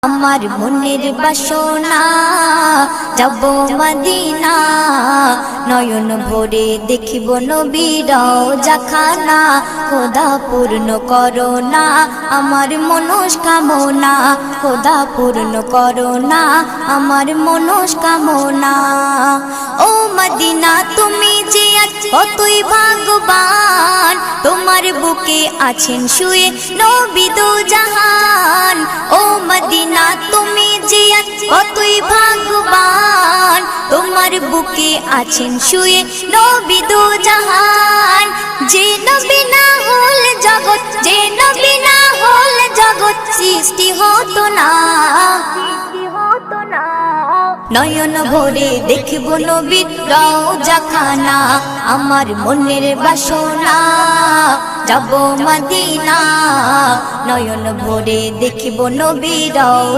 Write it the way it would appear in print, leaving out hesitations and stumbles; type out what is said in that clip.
আমার মনের বাসনা যাব মদিনা, নয়ন ভরে দেখিব নবীর রওজাখানা। খোদা পূর্ণ করো না আমার মনস্কামনা, খোদা পূর্ণ করো না আমার মনস্কামনা। ও মদিনা তুমি যে আজ কতই ভাগ্যবান, তোমার বুকে আছেন শুয়ে নবী দো জাহান। ও মদিনা তুমি যে আজ কতই ভাগ্যবান, তোমার বুকে আছেন শুয়ে নবী দো জাহান। যে নবী না হল জগৎ, যে নবী না হল জগৎ সৃষ্টি হতো না। নয়ন ভরে দেখব নবীর রওজাখানা, আমার মনের বাসনা যাব মদিনা। নয়ন ভরে দেখব নবীর